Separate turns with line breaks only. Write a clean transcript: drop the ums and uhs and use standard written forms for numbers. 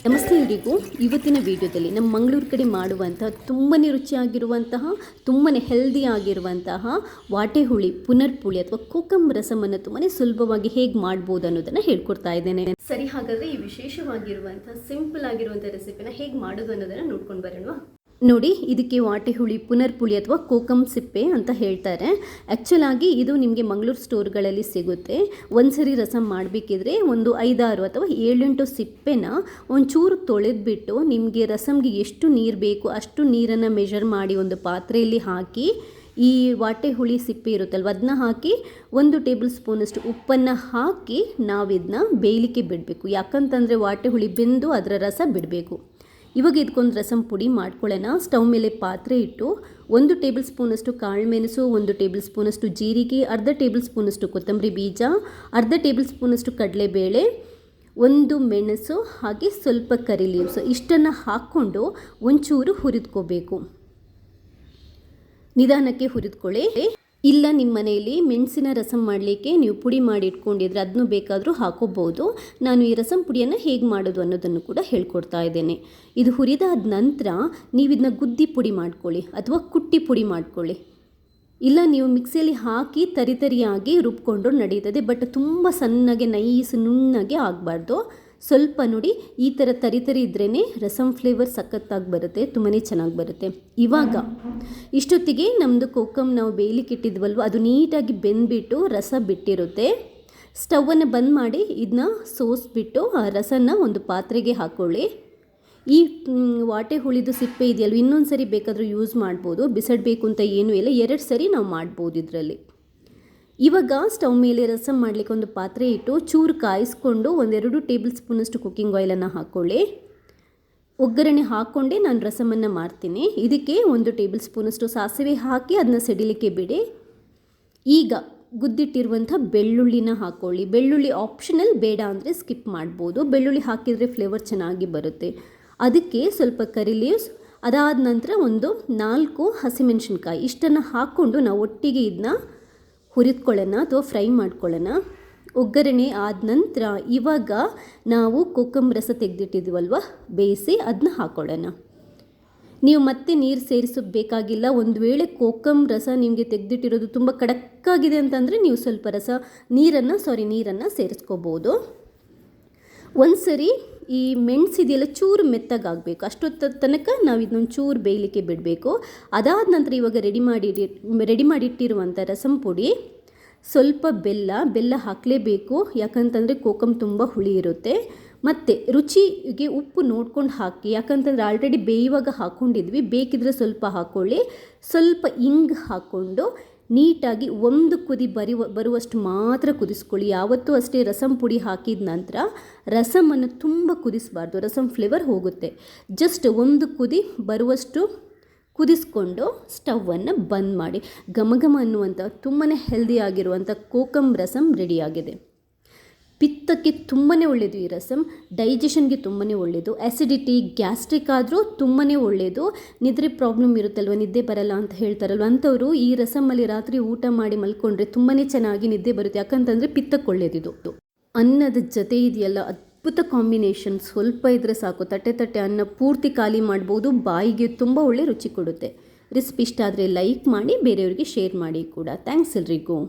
ನಮಸ್ತೆ ಎಲ್ರಿಗೂ. ಇವತ್ತಿನ ವಿಡಿಯೋದಲ್ಲಿ ನಮ್ಮ ಮಂಗಳೂರು ಕಡೆ ಮಾಡುವಂತಹ ತುಂಬಾ ರುಚಿಯಾಗಿರುವಂತಹ ತುಂಬಾ ಹೆಲ್ದಿ ಆಗಿರುವಂತಹ ವಾಟೆ ಹುಳಿ ಪುನರ್ಪುಳಿ ಅಥವಾ ಕೋಕಂ ರಸಮನ್ನು ತುಂಬಾ ಸುಲಭವಾಗಿ ಹೇಗೆ ಮಾಡ್ಬೋದು ಅನ್ನೋದನ್ನು ಹೇಳ್ಕೊಡ್ತಾ ಇದ್ದೇನೆ. ಸರಿ, ಹಾಗಾದರೆ ಈ ವಿಶೇಷವಾಗಿರುವಂತಹ ಸಿಂಪಲ್ ಆಗಿರುವಂಥ ರೆಸಿಪಿನ ಹೇಗೆ ಮಾಡೋದು ಅನ್ನೋದನ್ನು ನೋಡ್ಕೊಂಡು ಬರೋಣ. ನೋಡಿ, ಇದಕ್ಕೆ ವಾಟೆ ಹುಳಿ ಪುನರ್ಪುಳಿ ಅಥವಾ ಕೋಕಂ ಸಿಪ್ಪೆ ಅಂತ ಹೇಳ್ತಾರೆ. ಆ್ಯಕ್ಚುಲಾಗಿ ಇದು ನಿಮಗೆ ಮಂಗಳೂರು ಸ್ಟೋರ್ಗಳಲ್ಲಿ ಸಿಗುತ್ತೆ. ಒಂದ್ಸರಿ ರಸಂ ಮಾಡಬೇಕಿದ್ರೆ ಒಂದು 5-6 ಅಥವಾ 7-8 ಸಿಪ್ಪೆನ ಒಂಚೂರು ತೊಳೆದ್ಬಿಟ್ಟು ನಿಮಗೆ ರಸಮ್ಗೆ ಎಷ್ಟು ನೀರು ಬೇಕು ಅಷ್ಟು ನೀರನ್ನು ಮೆಷರ್ ಮಾಡಿ ಒಂದು ಪಾತ್ರೆಯಲ್ಲಿ ಹಾಕಿ ಈ ವಾಟೆ ಹುಳಿ ಸಿಪ್ಪೆ ಇರುತ್ತಲ್ವ ಅದನ್ನ ಹಾಕಿ 1 ಟೇಬಲ್ ಸ್ಪೂನಷ್ಟು ಉಪ್ಪನ್ನು ಹಾಕಿ ನಾವಿದನ್ನ ಬೇಯಲಿಕ್ಕೆ ಬಿಡಬೇಕು. ಯಾಕಂತಂದರೆ ವಾಟೆ ಹುಳಿ ಬೆಂದು ಅದರ ರಸ ಬಿಡಬೇಕು. ಇವಾಗ ಇದಕ್ಕೊಂದು ರಸಂ ಪುಡಿ ಮಾಡ್ಕೊಳ್ಳೋಣ. ಸ್ಟವ್ ಮೇಲೆ ಪಾತ್ರೆ ಇಟ್ಟು 1 ಟೇಬಲ್ ಸ್ಪೂನಷ್ಟು ಕಾಳುಮೆಣಸು, 1 ಟೇಬಲ್ ಸ್ಪೂನಷ್ಟು ಜೀರಿಗೆ, ಅರ್ಧ ಟೇಬಲ್ ಸ್ಪೂನಷ್ಟು ಕೊತ್ತಂಬರಿ ಬೀಜ, ಅರ್ಧ ಟೇಬಲ್ ಸ್ಪೂನಷ್ಟು ಕಡಲೆಬೇಳೆ, 1 ಮೆಣಸು, ಹಾಗೆ ಸ್ವಲ್ಪ ಕರಿ ಲೀವ್ಸ್ ಇಷ್ಟನ್ನು ಹಾಕ್ಕೊಂಡು ಒಂಚೂರು ಹುರಿದ್ಕೋಬೇಕು. ನಿಧಾನಕ್ಕೆ ಹುರಿದ್ಕೊಳ್ಳಿ. ಇಲ್ಲ ನಿಮ್ಮ ಮನೆಯಲ್ಲಿ ಮೆಣಸಿನ ರಸಂ ಮಾಡಲಿಕ್ಕೆ ನೀವು ಪುಡಿ ಮಾಡಿ ಇಟ್ಕೊಂಡಿದ್ರೆ ಅದನ್ನು ಬೇಕಾದರೂ ಹಾಕೋಬೋದು. ನಾನು ಈ ರಸಂ ಪುಡಿಯನ್ನು ಹೇಗೆ ಮಾಡೋದು ಅನ್ನೋದನ್ನು ಕೂಡ ಹೇಳ್ಕೊಡ್ತಾ ಇದ್ದೇನೆ. ಇದು ಹುರಿದಾದ ನಂತರ ನೀವು ಇದನ್ನ ಗುದ್ದಿ ಪುಡಿ ಮಾಡ್ಕೊಳ್ಳಿ ಅಥವಾ ಕುಟ್ಟಿ ಪುಡಿ ಮಾಡ್ಕೊಳ್ಳಿ. ಇಲ್ಲ ನೀವು ಮಿಕ್ಸಿಯಲ್ಲಿ ಹಾಕಿ ತರಿಯಾಗಿ ರುಬ್ಕೊಂಡು ನಡೀತದೆ. ಬಟ್ ತುಂಬ ಸಣ್ಣಗೆ ನೈಸ್ ನುಣ್ಣಗೆ ಆಗಬಾರ್ದು. ಸ್ವಲ್ಪ ನೋಡಿ, ಈ ಥರ ತರಿ ಇದ್ರೇ ರಸಂ ಫ್ಲೇವರ್ ಸಖತ್ತಾಗಿ ಬರುತ್ತೆ, ತುಂಬಾ ಚೆನ್ನಾಗಿ ಬರುತ್ತೆ. ಇವಾಗ ಇಷ್ಟೊತ್ತಿಗೆ ನಮ್ಮದು ಕೋಕಮ್ ನಾವು ಬೇಯಲಿಕ್ಕೆ ಇಟ್ಟಿದ್ವಲ್ವ ಅದು ನೀಟಾಗಿ ಬೆಂದ್ಬಿಟ್ಟು ರಸ ಬಿಟ್ಟಿರುತ್ತೆ. ಸ್ಟವನ್ನು ಬಂದ್ ಮಾಡಿ ಇದನ್ನ ಸೋಸ್ಬಿಟ್ಟು ಆ ರಸನ ಒಂದು ಪಾತ್ರೆಗೆ ಹಾಕ್ಕೊಳ್ಳಿ. ಈ ವಾಟೆ ಹುಳಿದು ಸಿಪ್ಪೆ ಇದೆಯಲ್ವ ಇನ್ನೊಂದು ಸರಿ ಬೇಕಾದರೂ ಯೂಸ್ ಮಾಡ್ಬೋದು. ಬಿಸಾಡಬೇಕು ಅಂತ ಏನೂ ಇಲ್ಲ, 2 ಸರಿ ನಾವು ಮಾಡ್ಬೋದು ಇದರಲ್ಲಿ. ಇವಾಗ ಸ್ಟವ್ ಮೇಲೆ ರಸಂ ಮಾಡಲಿಕ್ಕೆ ಒಂದು ಪಾತ್ರೆ ಇಟ್ಟು ಚೂರು ಕಾಯಿಸ್ಕೊಂಡು 1-2 ಟೇಬಲ್ ಸ್ಪೂನಷ್ಟು ಕುಕ್ಕಿಂಗ್ ಆಯಿಲನ್ನು ಹಾಕ್ಕೊಳ್ಳಿ. ಒಗ್ಗರಣೆ ಹಾಕ್ಕೊಂಡೇ ನಾನು ರಸಮನ್ನು ಮಾಡ್ತೀನಿ. ಇದಕ್ಕೆ 1 ಟೇಬಲ್ ಸ್ಪೂನಷ್ಟು ಸಾಸಿವೆ ಹಾಕಿ ಅದನ್ನ ಸಿಡಿಲಿಕ್ಕೆ ಬಿಡಿ. ಈಗ ಗುದ್ದಿಟ್ಟಿರುವಂಥ ಬೆಳ್ಳುಳ್ಳಿನ ಹಾಕ್ಕೊಳ್ಳಿ. ಬೆಳ್ಳುಳ್ಳಿ ಆಪ್ಷನಲ್, ಬೇಡ ಅಂದರೆ ಸ್ಕಿಪ್ ಮಾಡ್ಬೋದು. ಬೆಳ್ಳುಳ್ಳಿ ಹಾಕಿದರೆ ಫ್ಲೇವರ್ ಚೆನ್ನಾಗಿ ಬರುತ್ತೆ. ಅದಕ್ಕೆ ಸ್ವಲ್ಪ ಕರಿ ಲೀವ್ಸ್, ಅದಾದ ನಂತರ 4 ಹಸಿಮೆಣಸಿನ್ಕಾಯಿ ಇಷ್ಟನ್ನು ಹಾಕ್ಕೊಂಡು ನಾವು ಒಟ್ಟಿಗೆ ಇದನ್ನ ಹುರಿದ್ಕೊಳ್ಳೋಣ ಅಥವಾ ಫ್ರೈ ಮಾಡ್ಕೊಳ್ಳೋಣ. ಒಗ್ಗರಣೆ ಆದ ನಂತರ ಇವಾಗ ನಾವು ಕೋಕಂ ರಸ ತೆಗೆದಿಟ್ಟಿದ್ವಲ್ವ ಬೇಯಿಸಿ ಅದನ್ನ ಹಾಕ್ಕೊಳ್ಳೋಣ. ನೀವು ಮತ್ತೆ ನೀರು ಸೇರಿಸಬೇಕಾಗಿಲ್ಲ. ಒಂದು ವೇಳೆ ಕೋಕಂ ರಸ ನಿಮಗೆ ತೆಗೆದಿಟ್ಟಿರೋದು ತುಂಬ ಕಡಕ್ಕಾಗಿದೆ ಅಂತಂದರೆ ನೀವು ಸ್ವಲ್ಪ ನೀರನ್ನು ಸೇರಿಸ್ಕೋಬೋದು. ಒಂದು ಸರಿ ಈ ಮೆಣಸಿದೆಯಲ್ಲ ಚೂರು ಮೆತ್ತಗಾಗಬೇಕು, ಅಷ್ಟೊತ್ತ ತನಕ ನಾವು ಇದನ್ನೊಂದು ಚೂರು ಬೇಯಲಿಕ್ಕೆ ಬಿಡಬೇಕು. ಅದಾದ ನಂತರ ಇವಾಗ ರೆಡಿ ಮಾಡಿಟ್ಟಿರುವಂಥ ರಸಂ ಪುಡಿ, ಸ್ವಲ್ಪ ಬೆಲ್ಲ ಹಾಕಲೇಬೇಕು. ಯಾಕಂತಂದರೆ ಕೋಕಂ ತುಂಬ ಹುಳಿ ಇರುತ್ತೆ. ಮತ್ತು ರುಚಿಗೆ ಉಪ್ಪು ನೋಡ್ಕೊಂಡು ಹಾಕಿ, ಯಾಕಂತಂದರೆ ಆಲ್ರೆಡಿ ಬೇಯುವಾಗ ಹಾಕ್ಕೊಂಡಿದ್ವಿ, ಬೇಕಿದ್ರೆ ಸ್ವಲ್ಪ ಹಾಕ್ಕೊಳ್ಳಿ. ಸ್ವಲ್ಪ ಇಂಗು ಹಾಕ್ಕೊಂಡು ನೀಟಾಗಿ 1 ಕುದಿ ಬರುವಷ್ಟು ಮಾತ್ರ ಕುದಿಸ್ಕೊಳ್ಳಿ. ಯಾವತ್ತೂ ಅಷ್ಟೇ ರಸಂ ಪುಡಿ ಹಾಕಿದ ನಂತರ ರಸಮನ್ನು ತುಂಬ ಕುದಿಸಬಾರ್ದು, ರಸಂ ಫ್ಲೇವರ್ ಹೋಗುತ್ತೆ. ಜಸ್ಟ್ 1 ಕುದಿ ಬರುವಷ್ಟು ಕುದಿಸ್ಕೊಂಡು ಸ್ಟವನ್ನು ಬಂದ್ ಮಾಡಿ. ಘಮ ಅನ್ನುವಂಥ ತುಂಬಾ ಹೆಲ್ದಿ ಆಗಿರುವಂಥ ಕೋಕಂ ರಸಂ ರೆಡಿಯಾಗಿದೆ. ಪಿತ್ತಕ್ಕೆ ತುಂಬಾ ಒಳ್ಳೆಯದು ಈ ರಸಂ, ಡೈಜೆಷನ್ಗೆ ತುಂಬಾ ಒಳ್ಳೆಯದು. ಆ್ಯಸಿಡಿಟಿ, ಗ್ಯಾಸ್ಟ್ರಿಕ್ ಆದರೂ ತುಂಬಾ ಒಳ್ಳೆಯದು. ನಿದ್ರೆ ಪ್ರಾಬ್ಲಮ್ ಇರುತ್ತಲ್ವ, ನಿದ್ದೆ ಬರಲ್ಲ ಅಂತ ಹೇಳ್ತಾರಲ್ವ, ಅಂಥವರು ಈ ರಸಮಲ್ಲಿ ರಾತ್ರಿ ಊಟ ಮಾಡಿ ಮಲ್ಕೊಂಡ್ರೆ ತುಂಬಾ ಚೆನ್ನಾಗಿ ನಿದ್ದೆ ಬರುತ್ತೆ. ಯಾಕಂತಂದರೆ ಪಿತ್ತಕ್ಕೆ ಒಳ್ಳೆಯದಿದು. ಅನ್ನದ ಜೊತೆ ಇದೆಯಲ್ಲ ಅದ್ಭುತ ಕಾಂಬಿನೇಷನ್. ಸ್ವಲ್ಪ ಇದ್ದರೆ ಸಾಕು, ತಟ್ಟೆ ಅನ್ನ ಪೂರ್ತಿ ಖಾಲಿ ಮಾಡ್ಬೋದು. ಬಾಯಿಗೆ ತುಂಬ ಒಳ್ಳೆ ರುಚಿ ಕೊಡುತ್ತೆ. ರೆಸಿಪಿ ಇಷ್ಟ ಆದರೆ ಲೈಕ್ ಮಾಡಿ, ಬೇರೆಯವರಿಗೆ ಶೇರ್ ಮಾಡಿ ಕೂಡ. ಥ್ಯಾಂಕ್ಸ್ ಎಲ್ರಿಗೂ.